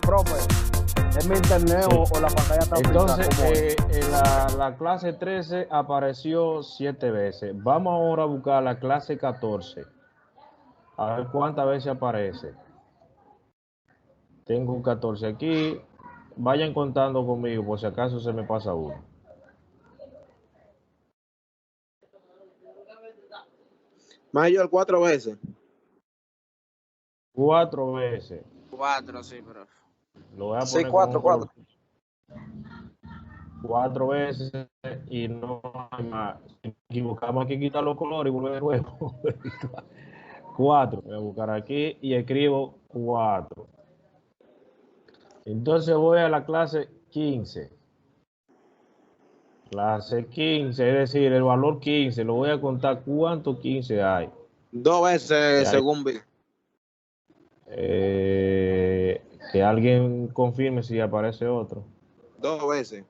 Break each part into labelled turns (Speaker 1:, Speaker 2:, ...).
Speaker 1: profe, ¿es mi internet
Speaker 2: Sí.
Speaker 1: o la pantalla está
Speaker 2: Entonces,
Speaker 1: fija?
Speaker 2: la clase 13 apareció 7 veces. Vamos ahora a buscar la clase 14. A ver cuántas veces aparece. Tengo un 14 aquí. Vayan contando conmigo por si acaso se me pasa uno.
Speaker 3: Mayor 4 veces.
Speaker 2: 4 veces.
Speaker 4: 4, sí, profe.
Speaker 2: Lo voy a
Speaker 3: Sí,
Speaker 2: poner con un
Speaker 3: 4, 4.
Speaker 2: color. 4 veces y no hay más. Si nos equivocamos, aquí quitar los colores y volver de nuevo. 4. Voy a buscar aquí y escribo 4. Entonces voy a la clase 15. Clase 15, es decir, el valor 15. Lo voy a contar cuántos 15 hay.
Speaker 3: 2 veces, según vi.
Speaker 2: Que alguien confirme si aparece otro.
Speaker 3: 2 veces.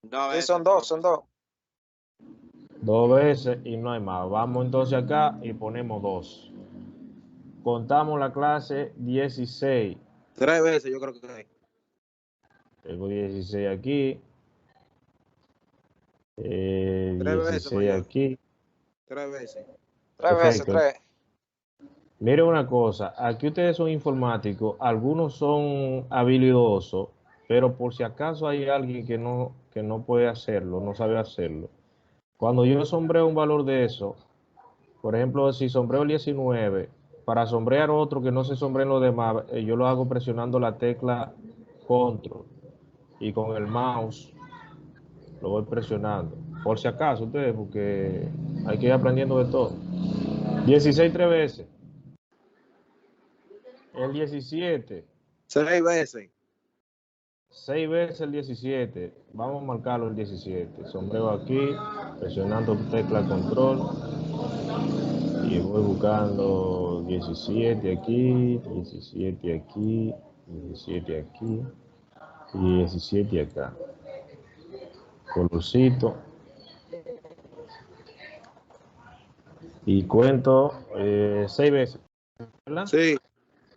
Speaker 4: 2
Speaker 3: Sí,
Speaker 4: veces.
Speaker 3: son 2, son 2.
Speaker 2: 2 veces y no hay más. Vamos entonces acá y ponemos 2. Contamos la clase 16.
Speaker 3: 3 veces, yo creo que hay.
Speaker 2: Tengo 16 aquí.
Speaker 3: 3 veces,
Speaker 2: 16
Speaker 3: mayor.
Speaker 2: aquí.
Speaker 3: 3 veces.
Speaker 5: 3 veces,
Speaker 2: Perfecto.
Speaker 5: 3.
Speaker 2: Mire una cosa, aquí ustedes son informáticos, algunos son habilidosos, pero por si acaso hay alguien que no puede hacerlo, no sabe hacerlo. Cuando yo sombreo un valor de eso, por ejemplo, si sombreo el 19, para sombrear otro que no se sombreen los demás, yo lo hago presionando la tecla Control y con el mouse lo voy presionando. Por si acaso ustedes, porque hay que ir aprendiendo de todo. 16 3 veces. El 17.
Speaker 3: 6 veces.
Speaker 2: 6 veces el 17. Vamos a marcarlo el 17. Sombreo aquí, presionando tecla control. Y voy buscando 17 aquí, 17 aquí, 17 aquí y 17 acá. Colorcito. Y cuento 6 veces, ¿verdad?
Speaker 3: Sí.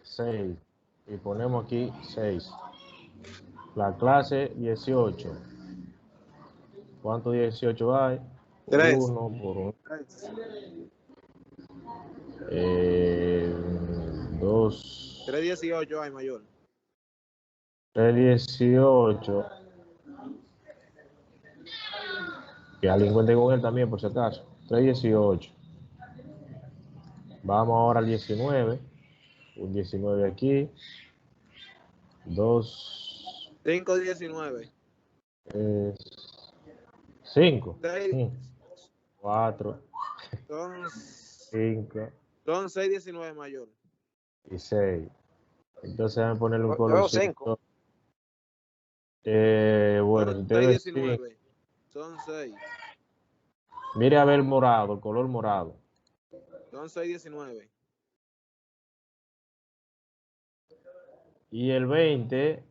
Speaker 2: 6. Y ponemos aquí 6. La clase 18. ¿Cuántos 18 hay?
Speaker 3: 3.
Speaker 2: 1 por 1. 2.
Speaker 3: 3, 18 hay, mayor.
Speaker 2: 3, 18. Que alguien cuente con él también, por si acaso. 3, 18. Vamos ahora al 19. Un 19 aquí. 2.
Speaker 3: 5, 19.
Speaker 2: 5.
Speaker 3: 6.
Speaker 2: 4.
Speaker 3: Son
Speaker 2: 5.
Speaker 3: 6, 19, mayor.
Speaker 2: Y 6. Entonces vamos a ponerle un
Speaker 5: Yo veo 5.
Speaker 2: colorcito. Bueno, si
Speaker 3: Son
Speaker 2: usted
Speaker 3: 6,
Speaker 2: ve
Speaker 3: 19. Son 6.
Speaker 2: mire a ver el morado, el color morado.
Speaker 3: Son 6, 19.
Speaker 2: Y el 20.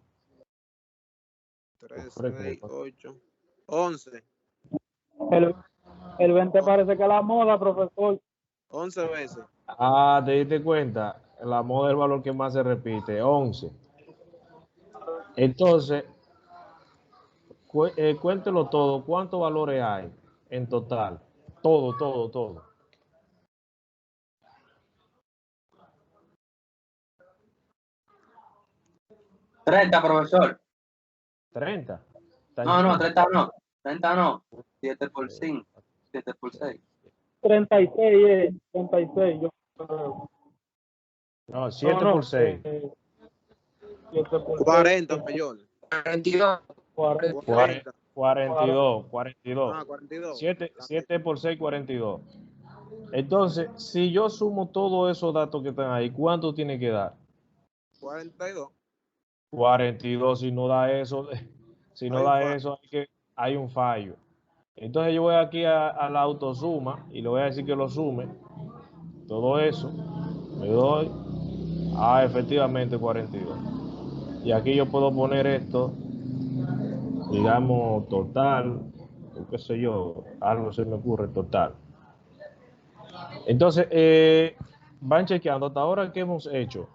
Speaker 3: 3,
Speaker 2: Hombre,
Speaker 3: 6,
Speaker 2: ¿cómo?
Speaker 3: 8. 11.
Speaker 1: El 20 parece que la moda, profesor.
Speaker 3: 11 veces.
Speaker 2: Ah, te diste cuenta. La moda del valor que más se repite, 11. Entonces, cuéntelo todo. ¿Cuántos valores hay en total? Todo, todo, todo.
Speaker 6: 30, profesor.
Speaker 2: 30.
Speaker 6: No, 30 no. 30 no. 7 por 5. 7 por 6.
Speaker 1: 36, 36, yo creo.
Speaker 2: No, 7 por 6.
Speaker 1: 7 por
Speaker 3: 40, mayor.
Speaker 5: 42.
Speaker 3: 40.
Speaker 2: 42. 42.
Speaker 3: Ah, 42.
Speaker 2: 7 por 6, 42. Entonces, si yo sumo todos esos datos que están ahí, ¿cuánto tiene que dar?
Speaker 3: 42.
Speaker 2: 42. Si no da eso, si no
Speaker 3: Hay un
Speaker 2: da
Speaker 3: fallo.
Speaker 2: eso, hay un fallo. Entonces yo voy aquí a la autosuma y le voy a decir que lo sume. Todo eso, me doy. Ah, efectivamente 42. Y aquí yo puedo poner esto, digamos, total, o qué sé yo, algo se me ocurre, total. Entonces, van chequeando hasta ahora qué hemos hecho.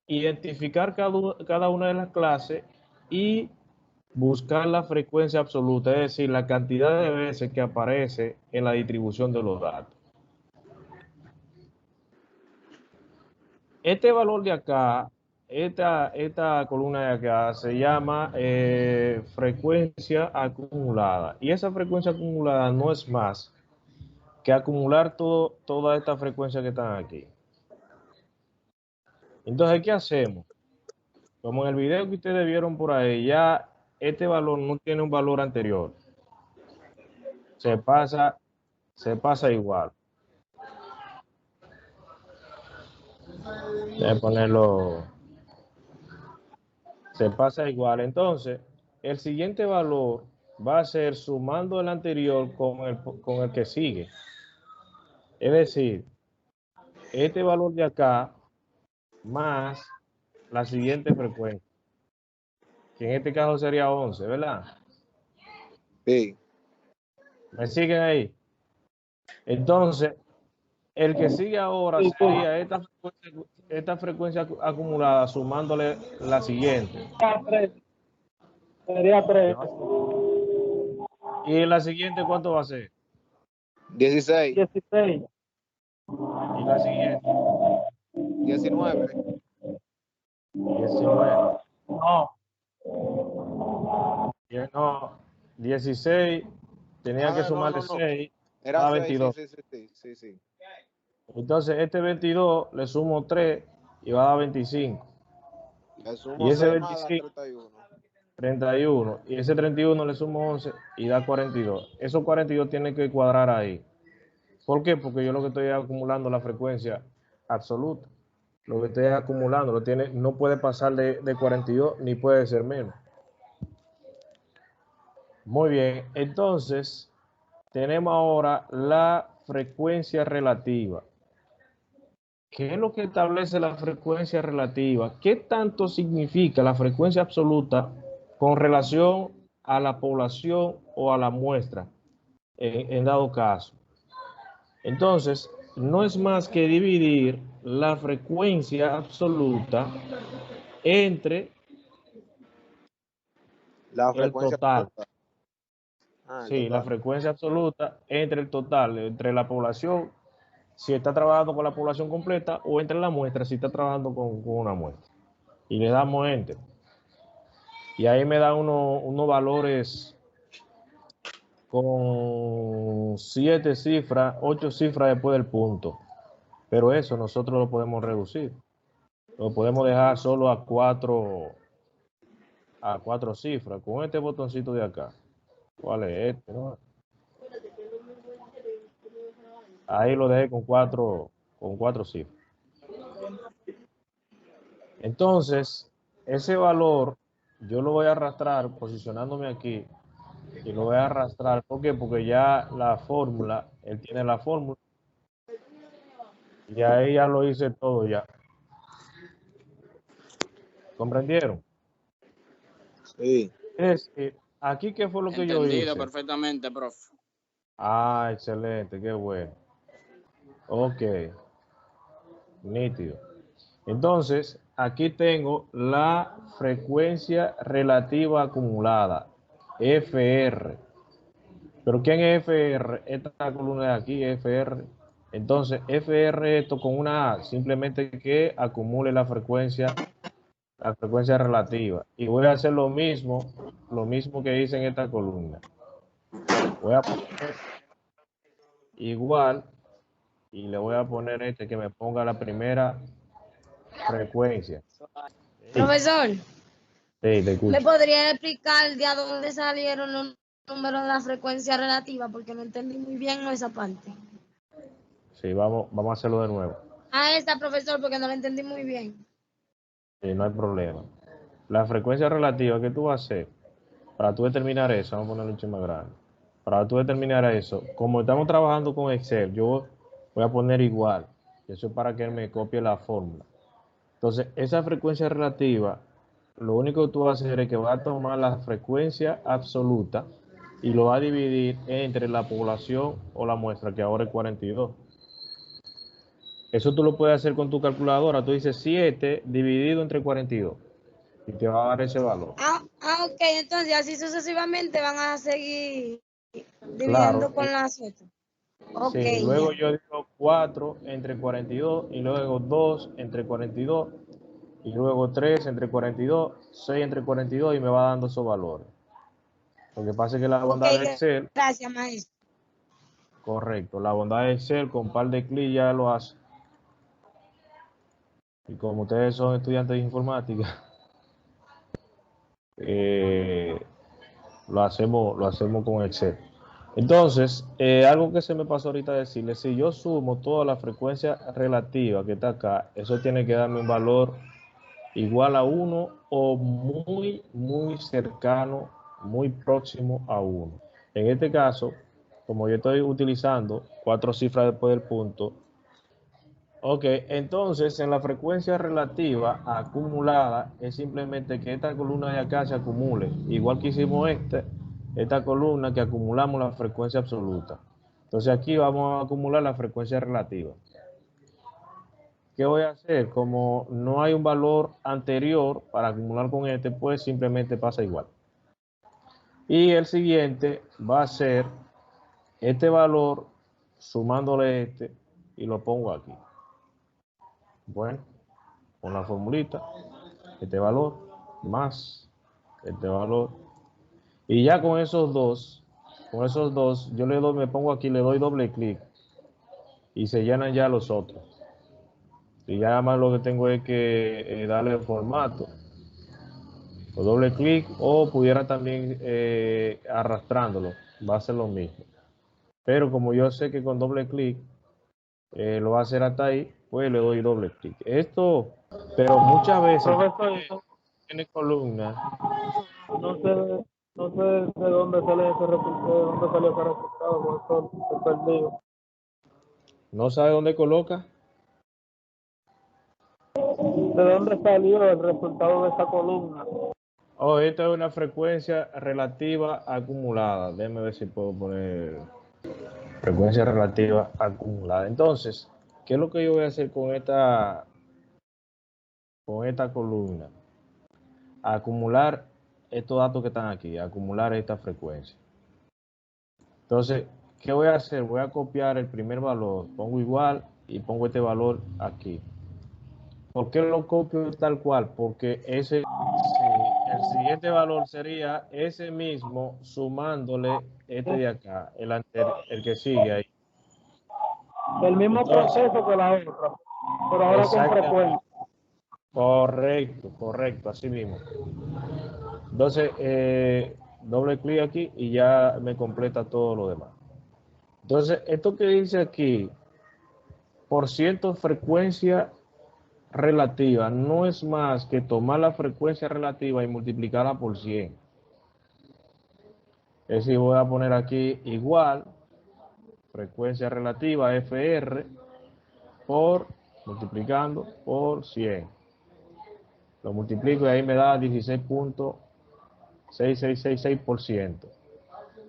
Speaker 2: identificar cada una de las clases y buscar la frecuencia absoluta, es decir, la cantidad de veces que aparece en la distribución de los datos. Este valor de acá, esta columna de acá se llama frecuencia acumulada. Y esa frecuencia acumulada no es más que acumular toda esta frecuencia que están aquí. Entonces, ¿qué hacemos? Como en el video que ustedes vieron por ahí, ya este valor no tiene un valor anterior. Se pasa igual. Voy a ponerlo. Se pasa igual. Entonces, el siguiente valor va a ser sumando el anterior con el que sigue. Es decir, este valor de acá más la siguiente frecuencia, que en este caso sería 11, ¿verdad?
Speaker 3: Sí.
Speaker 2: ¿Me siguen ahí? Entonces, el que sigue ahora sería esta frecuencia acumulada sumándole la siguiente.
Speaker 1: Sería 3.
Speaker 2: ¿Y la siguiente cuánto va a ser?
Speaker 3: 16.
Speaker 1: 16.
Speaker 2: Y la siguiente,
Speaker 3: 19.
Speaker 2: 19.
Speaker 1: No.
Speaker 2: No, 16, tenía que sumarle 6,
Speaker 3: Era
Speaker 2: a
Speaker 3: 6,
Speaker 2: 22.
Speaker 3: sí.
Speaker 2: Entonces, este 22 le sumo 3 y va a dar 25.
Speaker 3: Le
Speaker 2: Y
Speaker 3: sumo
Speaker 2: ese
Speaker 3: 6 más, da
Speaker 2: 25,
Speaker 3: 31.
Speaker 2: 31. Y ese 31 le sumo 11 y da 42. Esos 42 tienen que cuadrar ahí. ¿Por qué? Porque yo lo que estoy acumulando la frecuencia absoluta. Lo que estoy acumulando no puede pasar de 42 ni puede ser menos. Muy bien, entonces tenemos ahora la frecuencia relativa. ¿Qué es lo que establece la frecuencia relativa? ¿Qué tanto significa la frecuencia absoluta con relación a la población o a la muestra en dado caso? Entonces, no es más que dividir la frecuencia absoluta entre
Speaker 3: La
Speaker 2: el
Speaker 3: frecuencia
Speaker 2: total.
Speaker 3: absoluta. El
Speaker 2: Sí, la
Speaker 3: total.
Speaker 2: frecuencia absoluta entre el total, entre la población, si está trabajando con la población completa, o entre la muestra, si está trabajando con una muestra. Y le damos Enter. Y ahí me da unos valores con 7 cifras, 8 cifras después del punto. Pero eso nosotros lo podemos reducir. Lo podemos dejar solo a 4 cifras con este botoncito de acá. ¿Cuál es este? ¿No? Ahí lo dejé con cuatro cifras. Entonces, ese valor yo lo voy a arrastrar posicionándome aquí y lo voy a arrastrar. ¿Por qué? Porque ya la fórmula, él tiene la fórmula y ahí ya lo hice todo ya. ¿Comprendieron?
Speaker 3: Sí.
Speaker 2: Es que aquí, ¿qué fue lo que yo
Speaker 4: Entendido
Speaker 2: hice?
Speaker 4: perfectamente, profe.
Speaker 2: Ah, excelente, qué bueno. Ok, nítido. Entonces, aquí tengo la frecuencia relativa acumulada, FR. ¿Pero quién es FR? Esta columna de aquí es FR. Entonces, FR esto con una A, simplemente que acumule la frecuencia relativa. Y voy a hacer lo mismo que hice en esta columna. Voy a poner igual y le voy a poner que me ponga la primera frecuencia.
Speaker 5: Profesor,
Speaker 2: Sí, te escucho.
Speaker 5: ¿me podría explicar de a dónde salieron los números de la frecuencia relativa? Porque no entendí muy bien esa parte.
Speaker 2: Sí, vamos a hacerlo de nuevo.
Speaker 5: A esta, profesor, porque no la entendí muy bien.
Speaker 2: Sí, no hay problema. La frecuencia relativa que tú vas a hacer, para tú determinar eso, vamos a ponerlo mucho más grande. Para tú determinar eso, como estamos trabajando con Excel, yo voy a poner igual. Eso es para que él me copie la fórmula. Entonces, esa frecuencia relativa, lo único que tú vas a hacer es que vas a tomar la frecuencia absoluta y lo va a dividir entre la población o la muestra, que ahora es 42. Eso tú lo puedes hacer con tu calculadora. Tú dices 7 dividido entre 42 y te va a dar ese valor.
Speaker 5: Ok, entonces así sucesivamente van a seguir
Speaker 2: Claro.
Speaker 5: dividiendo con las otras. Ok,
Speaker 2: Sí, luego
Speaker 5: ya.
Speaker 2: yo digo 4 entre 42 y luego 2 entre 42 y luego 3 entre 42, 6 entre 42 y me va dando esos valores. Lo que pasa es que la
Speaker 5: Ok,
Speaker 2: bondad de Excel,
Speaker 5: gracias, maestro.
Speaker 2: correcto, la bondad de Excel con un par de clics ya lo hace. Y como ustedes son estudiantes de informática, lo hacemos con Excel. Entonces, algo que se me pasó ahorita decirle, si yo sumo toda la frecuencia relativa que está acá, eso tiene que darme un valor igual a 1 o muy cercano, muy próximo a 1. En este caso, como yo estoy utilizando 4 cifras después del punto, ok, entonces en la frecuencia relativa acumulada es simplemente que esta columna de acá se acumule, igual que hicimos esta columna que acumulamos la frecuencia absoluta. Entonces aquí vamos a acumular la frecuencia relativa. ¿Qué voy a hacer? Como no hay un valor anterior para acumular con este, pues simplemente pasa igual. Y el siguiente va a ser este valor sumándole este y lo pongo aquí. Bueno, con la formulita, este valor más este valor. Y ya con esos dos, yo le doy, me pongo aquí, le doy doble clic y se llenan ya los otros. Y ya más lo que tengo es que darle el formato, o doble clic, o pudiera también arrastrándolo, va a ser lo mismo. Pero como yo sé que con doble clic lo va a hacer hasta ahí, pues le doy doble clic. Esto, pero muchas veces
Speaker 1: Profesor,
Speaker 2: tiene columnas.
Speaker 1: no sé, no sé de dónde sale ese resultado, de dónde salió ese resultado, profesor, estoy perdido.
Speaker 2: ¿No sabe dónde coloca?
Speaker 1: ¿De dónde salió el resultado de esa columna?
Speaker 2: Oh, esta es una frecuencia relativa acumulada. Déjame ver si puedo poner frecuencia relativa acumulada. Entonces, ¿qué es lo que yo voy a hacer con esta columna? Acumular estos datos que están aquí, acumular esta frecuencia. Entonces, ¿qué voy a hacer? Voy a copiar el primer valor, pongo igual y pongo este valor aquí. ¿Por qué lo copio tal cual? Porque el siguiente valor sería ese mismo sumándole este de acá, el que sigue ahí.
Speaker 1: El mismo
Speaker 2: Entonces,
Speaker 1: proceso que la otra, pero ahora con frecuencia.
Speaker 2: Correcto, así mismo. Entonces, doble clic aquí y ya me completa todo lo demás. Entonces, esto que dice aquí, por ciento frecuencia relativa, no es más que tomar la frecuencia relativa y multiplicarla por 100. Es decir, voy a poner aquí igual, frecuencia relativa, FR, multiplicando por 100. Lo multiplico y ahí me da 16.6666%.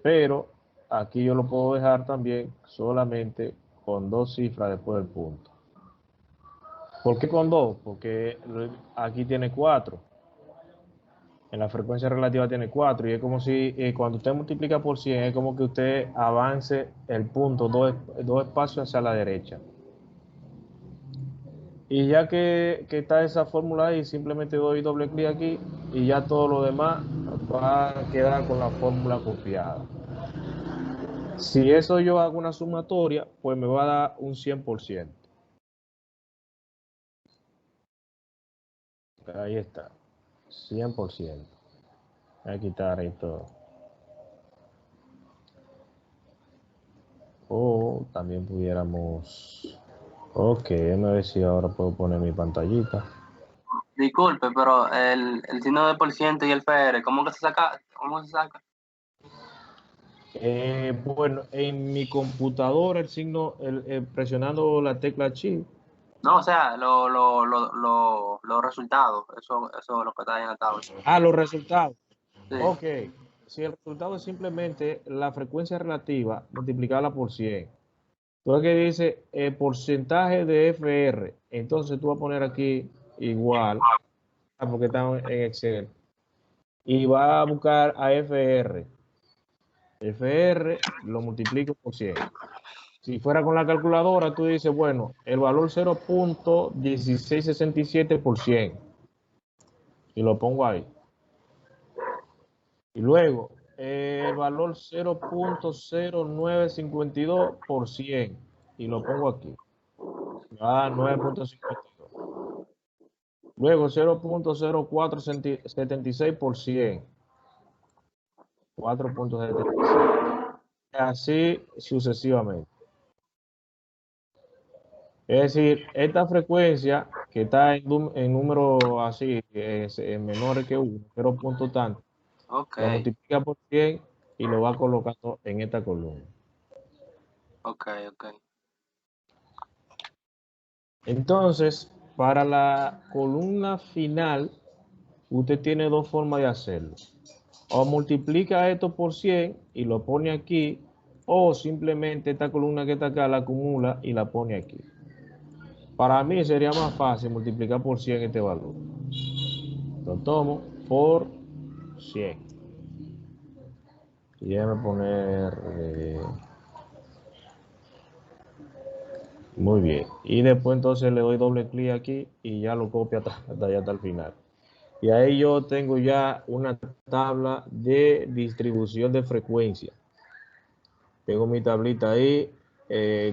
Speaker 2: Pero aquí yo lo puedo dejar también solamente con 2 cifras después del punto. ¿Por qué con 2? Porque aquí tiene 4. En la frecuencia relativa tiene 4 y es como si cuando usted multiplica por 100 es como que usted avance el punto dos espacios hacia la derecha. Y ya que está esa fórmula ahí, simplemente doy doble clic aquí y ya todo lo demás va a quedar con la fórmula copiada. Si eso yo hago una sumatoria, pues me va a dar un 100%. Ahí está, 100%. Voy a quitar esto. O también pudiéramos... Ok, déjame ver si ahora puedo poner mi pantallita.
Speaker 6: Disculpe, pero el signo de por ciento y el PR, ¿cómo que se saca? ¿Cómo se saca?
Speaker 2: Bueno, en mi computadora el signo, presionando la tecla Shift.
Speaker 6: No, o sea, los resultados, eso es lo que está ahí en la tabla.
Speaker 2: Ah, los resultados.
Speaker 6: Sí.
Speaker 2: Ok, si el resultado es simplemente la frecuencia relativa multiplicada por 100. Tú ves que dice el porcentaje de FR. Entonces tú vas a poner aquí igual, porque estamos en Excel. Y va a buscar a FR. FR lo multiplico por 100. Si fuera con la calculadora, tú dices, bueno, el valor 0.1667%. Y lo pongo ahí. Y luego, el valor 0.0952%. Y lo pongo aquí. Ah, 9.52. Luego 0.0476%. 4.76. Así sucesivamente. Es decir, esta frecuencia que está en número así, es menor que 1, 0 punto tanto,
Speaker 6: Ok,
Speaker 2: lo multiplica por 100 y lo va colocando en esta columna.
Speaker 6: ok.
Speaker 2: Entonces, para la columna final, usted tiene dos formas de hacerlo. O multiplica esto por 100 y lo pone aquí, o simplemente esta columna que está acá la acumula y la pone aquí. Para mí sería más fácil multiplicar por 100 este valor. Lo tomo por 100. Y déjame poner... muy bien. Y después entonces le doy doble clic aquí y ya lo copio hasta allá hasta el final. Y ahí yo tengo ya una tabla de distribución de frecuencia. Tengo mi tablita ahí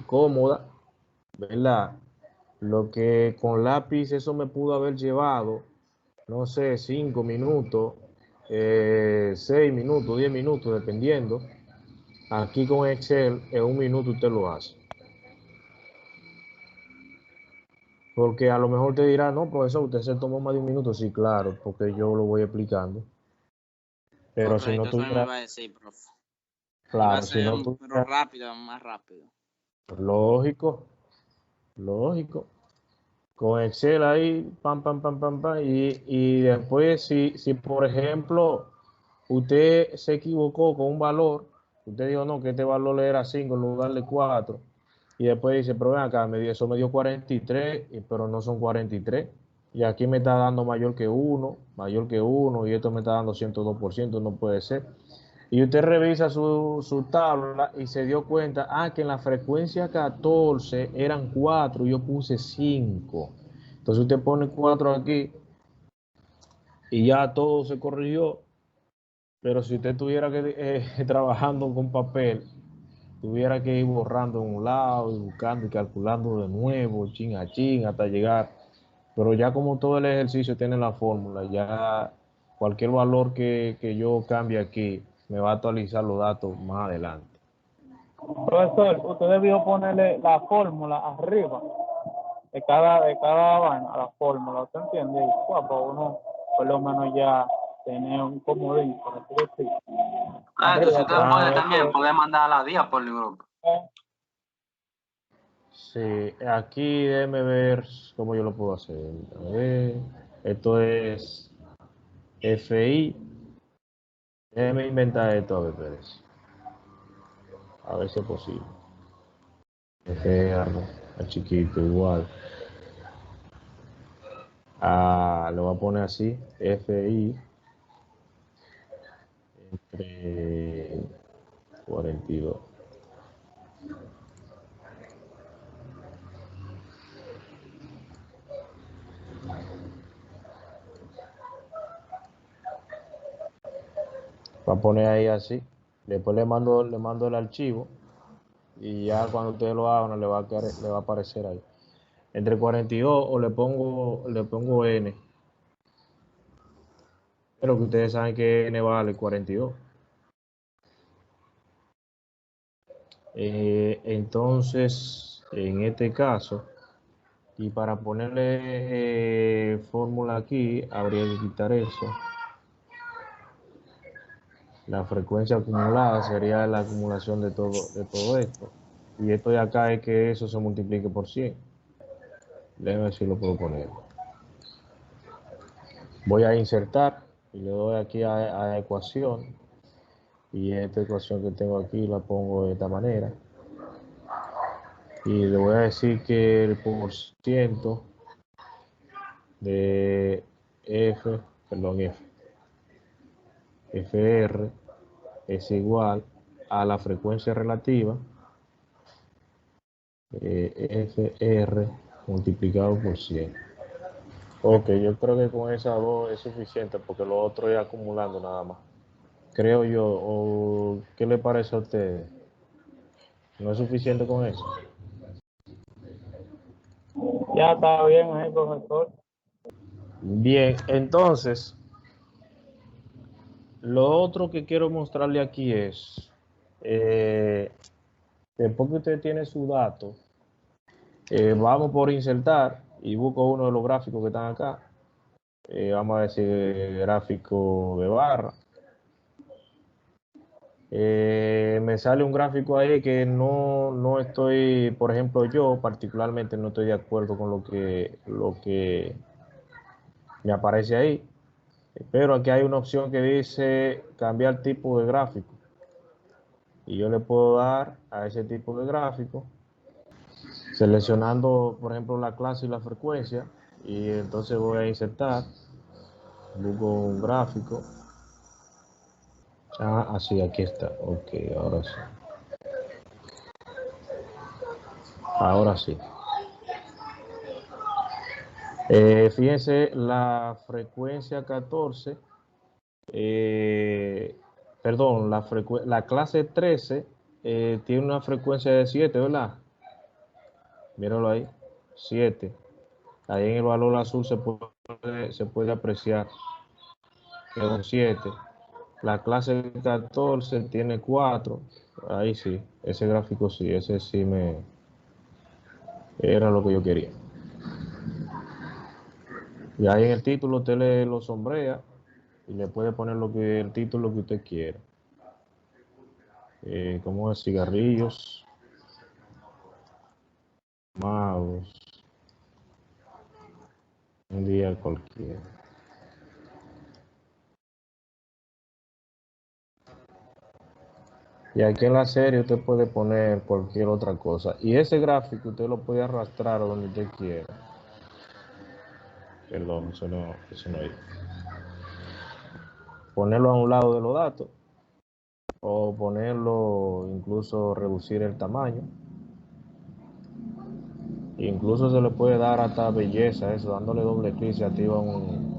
Speaker 2: cómoda, ¿verdad? Lo que con lápiz eso me pudo haber llevado, no sé, 5 minutos, 6 minutos, 10 minutos, dependiendo. Aquí con Excel, en 1 minuto usted lo hace. Porque a lo mejor te dirá, no, profesor, usted se tomó más de 1 minuto. Sí, claro, porque yo lo voy explicando. Pero si no
Speaker 4: Correcto, eso me
Speaker 2: tuviera,
Speaker 4: iba a decir, profe. Iba a
Speaker 2: claro, si
Speaker 4: ser,
Speaker 2: no
Speaker 4: pero
Speaker 2: tuviera,
Speaker 4: rápido, más rápido.
Speaker 2: lógico, lógico. Con Excel ahí, pam, pam, pam, pam, pam. Y después, si por ejemplo, usted se equivocó con un valor, usted dijo, no, que este valor era 5 en lugar de 4. Y después dice, pero ven acá, eso me dio 43, pero no son 43. Y aquí me está dando mayor que 1, y esto me está dando 102%, no puede ser. Y usted revisa su tabla y se dio cuenta, que en la frecuencia 14 eran 4, yo puse 5. Entonces usted pone 4 aquí y ya todo se corrigió. Pero si usted estuviera trabajando con papel, tuviera que ir borrando de un lado y buscando y calculando de nuevo, chin a chin, hasta llegar. Pero ya como todo el ejercicio tiene la fórmula, ya cualquier valor que yo cambie aquí, me va a actualizar los datos más adelante.
Speaker 1: Profesor, usted debió ponerle la fórmula arriba de cada vaina, la fórmula, ¿usted entiende? Y pues uno por lo menos ya tiene un comodín, por así decir.
Speaker 6: Claro, si
Speaker 1: Arriba,
Speaker 6: usted puede
Speaker 2: Ah,
Speaker 6: también, puede mandar a la DIA por el grupo.
Speaker 2: sí, aquí déjeme ver cómo yo lo puedo hacer. A ver, esto es FI. Déjeme inventar esto, a ver, Pérez. A ver si es posible. FR, a chiquito, igual. Lo voy a poner así, FI entre 42. Va a poner ahí así. Después le mando el archivo y ya cuando ustedes lo hagan le va a aparecer ahí. Entre 42 o le pongo N. Pero que ustedes saben que N vale 42. Entonces, en este caso, y para ponerle fórmula aquí, habría que quitar eso. La frecuencia acumulada sería la acumulación de todo esto. Y esto de acá es que eso se multiplique por 100. Déjame ver si lo puedo poner. Voy a insertar y le doy aquí a ecuación. Y esta ecuación que tengo aquí la pongo de esta manera. Y le voy a decir que el porciento de FR es igual a la frecuencia relativa FR multiplicado por 100. Ok, yo creo que con esas dos es suficiente porque lo otro es acumulando nada más. Creo yo, o ¿qué le parece a usted? ¿No es suficiente con eso?
Speaker 1: Ya está bien ahí, profesor.
Speaker 2: Bien, entonces, lo otro que quiero mostrarle aquí es, después que usted tiene su dato, vamos por insertar y busco uno de los gráficos que están acá. Vamos a decir gráfico de barra. Me sale un gráfico ahí que no estoy, por ejemplo, yo particularmente no estoy de acuerdo con lo que me aparece ahí. Pero aquí hay una opción que dice cambiar tipo de gráfico. Y yo le puedo dar a ese tipo de gráfico, seleccionando, por ejemplo, la clase y la frecuencia. Y entonces voy a insertar, busco un gráfico. Así, aquí está. Ok, ahora sí. Ahora sí. Fíjense, la frecuencia 14, perdón, la clase 13 tiene una frecuencia de 7, ¿verdad? Míralo ahí, 7. Ahí en el valor azul se puede apreciar que es un 7. La clase 14 tiene 4. Ahí sí, ese gráfico sí, ese sí era lo que yo quería. Y ahí en el título usted le lo sombrea y le puede poner el título que usted quiera. Como es cigarrillos, magos, un día cualquiera. Y aquí en la serie usted puede poner cualquier otra cosa. Y ese gráfico usted lo puede arrastrar a donde usted quiera. Perdón, eso no es. Ponerlo a un lado de los datos. O ponerlo, incluso reducir el tamaño. Incluso se le puede dar hasta belleza, eso, dándole doble clic se activa un...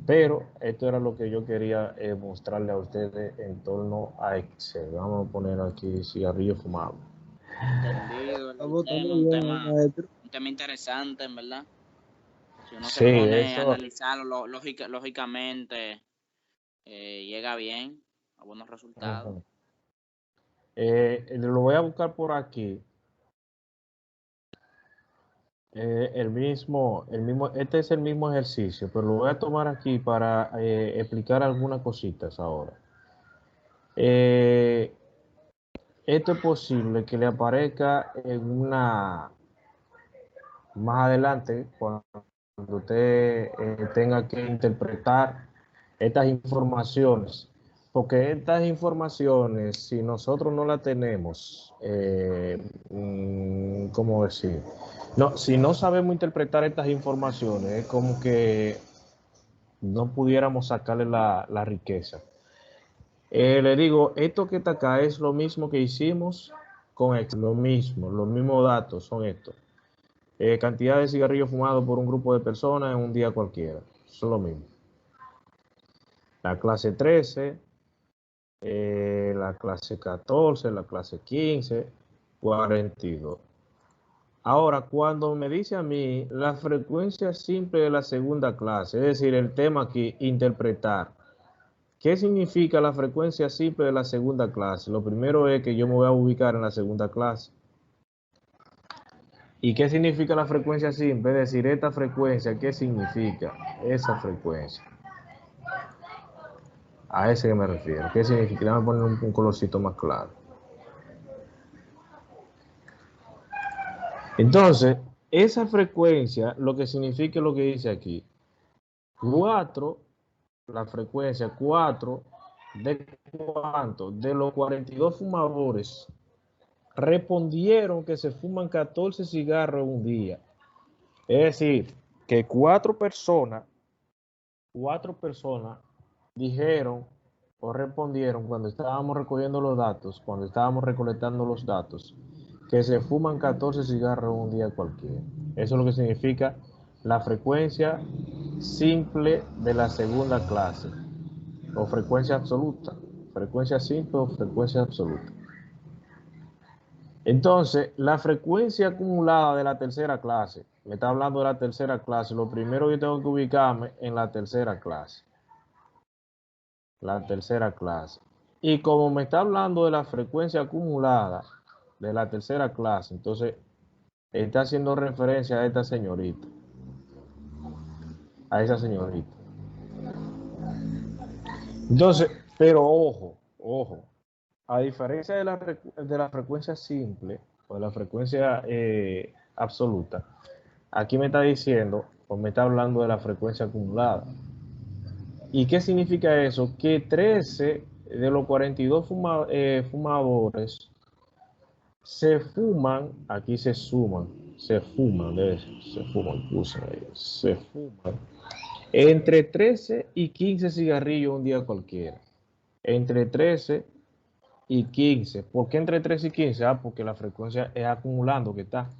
Speaker 2: Pero esto era lo que yo quería mostrarle a ustedes en torno a Excel. Vamos a poner aquí cigarrillo fumado.
Speaker 4: Entendido el
Speaker 3: Está
Speaker 4: tema,
Speaker 3: muy bien, maestro.
Speaker 4: un tema interesante, en verdad. Si uno se
Speaker 2: Sí,
Speaker 4: pone a
Speaker 2: eso.
Speaker 4: analizarlo lógicamente, llega bien, a buenos resultados.
Speaker 2: Uh-huh. Lo voy a buscar por aquí. Este es el mismo ejercicio, pero lo voy a tomar aquí para explicar algunas cositas ahora. Esto es posible que le aparezca más adelante, cuando usted tenga que interpretar estas informaciones. Porque estas informaciones, si nosotros no las tenemos, ¿cómo decir? No, si no sabemos interpretar estas informaciones, es como que no pudiéramos sacarle la riqueza. Le digo, esto que está acá es lo mismo que hicimos con esto, los mismos datos son estos. Cantidad de cigarrillos fumados por un grupo de personas en un día cualquiera, eso es lo mismo. La clase 13, la clase 14, la clase 15, 42. Ahora, cuando me dice a mí la frecuencia simple de la segunda clase, es decir, el tema aquí, interpretar, ¿qué significa la frecuencia simple de la segunda clase? Lo primero es que yo me voy a ubicar en la segunda clase. ¿Y qué significa la frecuencia simple? Es decir, esta frecuencia, ¿qué significa? Esa frecuencia. A ese que me refiero. ¿Qué significa? Déjame poner un colorcito más claro. Entonces, esa frecuencia, lo que significa es lo que dice aquí. 4, la frecuencia 4, ¿de cuánto? De los 42 fumadores respondieron que se fuman 14 cigarros en un día. Es decir, que cuatro personas dijeron o respondieron cuando estábamos recogiendo los datos, cuando estábamos recolectando los datos, que se fuman 14 cigarros en un día cualquiera. Eso es lo que significa la frecuencia simple de la segunda clase, o frecuencia absoluta, frecuencia simple o frecuencia absoluta. Entonces, la frecuencia acumulada de la tercera clase, me está hablando de la tercera clase, lo primero yo tengo que ubicarme en la tercera clase. La tercera clase. Y como me está hablando de la frecuencia acumulada de la tercera clase, entonces está haciendo referencia a esta señorita. A esa señorita. Entonces, pero ojo, a diferencia de la frecuencia simple o de la frecuencia absoluta, aquí me está diciendo o me está hablando de la frecuencia acumulada. ¿Y qué significa eso? Que 13 de los 42 fumadores se fuman, aquí se fuman entre 13 y 15 cigarrillos un día cualquiera. Entre 13 y 15. ¿Por qué entre 13 y 15? Porque la frecuencia es acumulando que está.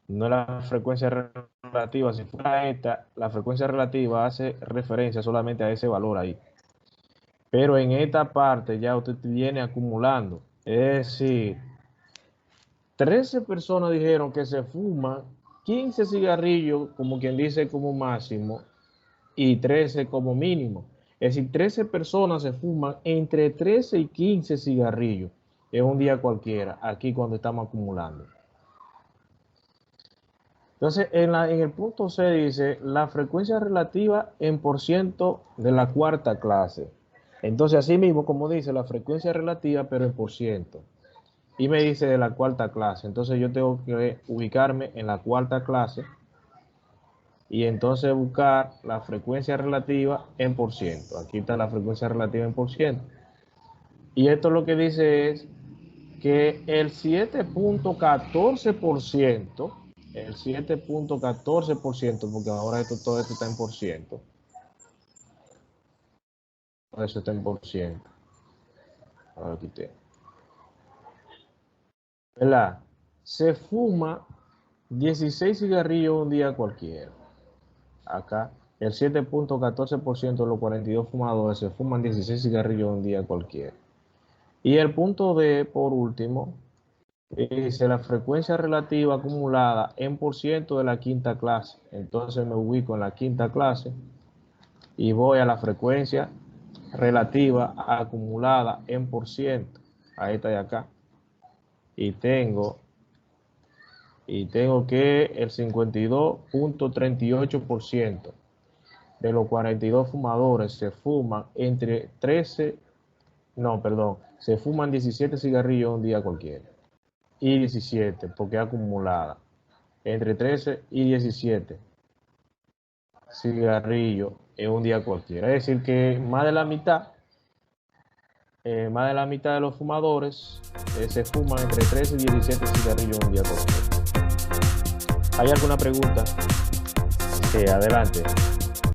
Speaker 2: No es la frecuencia relativa. Si fuera esta, la frecuencia relativa hace referencia solamente a ese valor ahí. Pero en esta parte ya usted viene acumulando. Es decir, 13 personas dijeron que se fuman 15 cigarrillos, como quien dice, como máximo, y 13 como mínimo. Es decir, 13 personas se fuman entre 13 y 15 cigarrillos en un día cualquiera, aquí cuando estamos acumulando. Entonces, en el punto C dice la frecuencia relativa en % de la cuarta clase. Entonces, así mismo, como dice, la frecuencia relativa, pero en %. Y me dice de la cuarta clase. Entonces, yo tengo que ubicarme en la cuarta clase y entonces buscar la frecuencia relativa en %. Aquí está la frecuencia relativa en %. Y esto lo que dice es que el 7.14%, porque ahora todo esto está en %. Eso está en %. Ahora lo quité. ¿Verdad? Se fuma 16 cigarrillos un día cualquiera. Acá, el 7.14% de los 42 fumadores se fuman 16 cigarrillos un día cualquiera. Y el punto D, por último, dice la frecuencia relativa acumulada en % de la quinta clase. Entonces me ubico en la quinta clase y voy a la frecuencia relativa acumulada en %. A esta de acá. Y tengo que el 52.38% de los 42 fumadores se fuman se fuman 17 cigarrillos un día cualquiera. Y 17, porque es acumulada. Entre 13 y 17 cigarrillos en un día cualquiera. Es decir, que más de la mitad de los fumadores se fuman entre 13 y 17 cigarrillos un día cualquiera. ¿Hay alguna pregunta? Adelante.